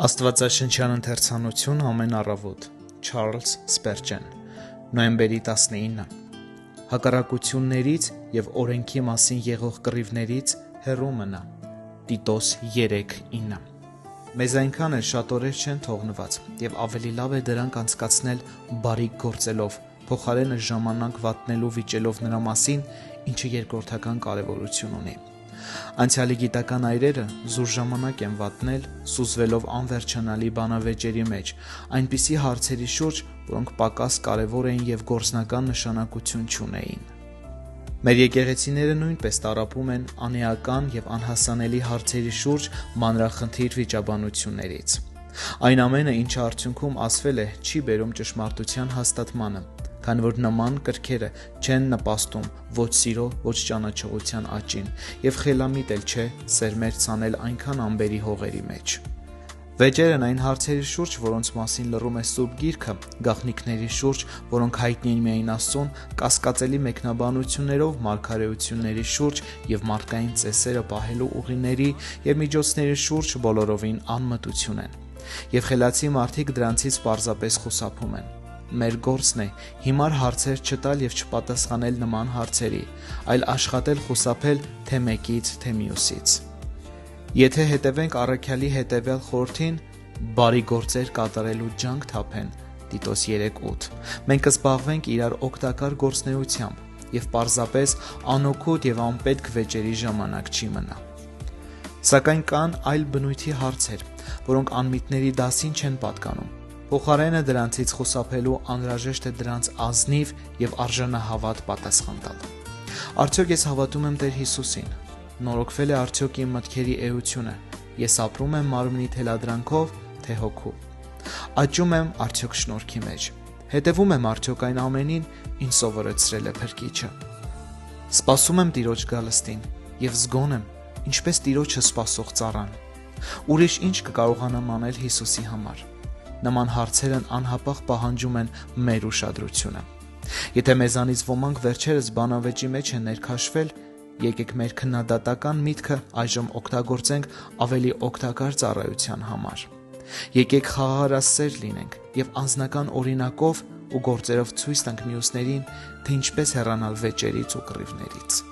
Աստվածաշնչյան ընթերցանություն ամեն առավոտ Չարլզ Սպերջեն Նոյեմբերի 19 Հակառակություններից և օրենքի մասին եղող կռիվներից հեռու մնա Տիտոս 3:9 Մեզ այնքան էլ շատ օրեր չեն թողնված և ավելի լավ է դրանք անցկացնել բարիք գործելով, փոխարենը ժամանակ վատնելու վիճելով նրա մասին, ինչը երկրորդական կարևորություն ունի։ Անցյալի գիտական այրերը զուր ժամանակ են վատնել, սուզվելով անվերջանալի բանավեճերի մեջ, այնպիսի հարցերի շուրջ, որոնք պակաս կարևոր էին և գործնական նշանակություն չունեին։ Մեր եկեղեցիները նույնպես տառապում են անեական և անհասանելի հարցերի շուրջ մանրախնդիր վիճաբանություններից։ Այն ամենը, ինչը արդյունքում ասվել է, չի բերում ճշմարտության հաստատմանը, քանի որ նման կրքերը չեն նպաստում ոչ սիրո, ոչ ճանաչողության աճին, և խելամիտ էլ չէ սերմեր ցանել այնքան ամբերի հողերի մեջ։ Վեճերն այն հարցերի շուրջ, որոնց մասին լռում է Սուրբ Գիրքը, գաղտնիքների շուրջ, որոնք հայտնի են միայն Աստծուն, կասկածելի մեկնաբանություններով մարգարեությունների շուրջ և մարդկային ծեսերը պահելու ուղիների և միջոցների շուրջ բոլորովին անմտություն են, և խելացի մարդիկ դրանցից պարզապես խուսափում են։ Մեր գործն է հիմար հարցեր չտալ և չպատասխանել նման հարցերի, այլ աշխատել խուսափել թե մեկից, թե մյուսից։ Եթե հետևենք առաքյալի հետևյալ խորհրդին՝ բարի գործեր կատարելու ջանք թափեն, Տիտոս 3:8, մենք կզբաղվենք իրար օգտակար գործունեությամբ և պարզապես անօգուտ և անպետք վեճերի ժամանակ չի մնա։ Սակայն կան այլ բնույթի հարցեր, որոնք անմիտների դասին չեն պատկանում։ Փոխարենը դրանցից խուսափելու անհրաժեշտ է դրանց ազնիվ և արժանահավատ պատասխան տալ։ Արդյոք ես հավատում եմ Տեր Հիսուսին։ Նորոգվել է արդյոք իմ մտքերի էությունը։ Ես ապրում եմ մարմնի թելադրանքով, թե հոգու։ Աճում եմ արդյոք շնորհքի մեջ։ Հետևում եմ արդյոք այն ամենին, ինչ սովորեցրել է Փրկիչը։ Սպասում եմ Տիրոջ գալստին և զգոն եմ, ինչպես Տիրոջը սպասող ծառան։ Ուրիշ ինչ կկարողանամ անել Հիսուսի համար։ Նման հարցերն անհապաղ պահանջում են մեր ուշադրությունը։ Եթե մեզանից ոմանք վերջերս բանավեճի մեջ են ներքաշվել, եկեք մեր քննադատական միտքը այժմ օգտագործենք ավելի օգտակար ծառայության համար։ Եկեք խաղաղարասեր լինենք և անձնական օրինակով ու գործերով ցույց տանք մյուսներին, թե ինչպես հեռանալ վեճերից ու կռիվներից։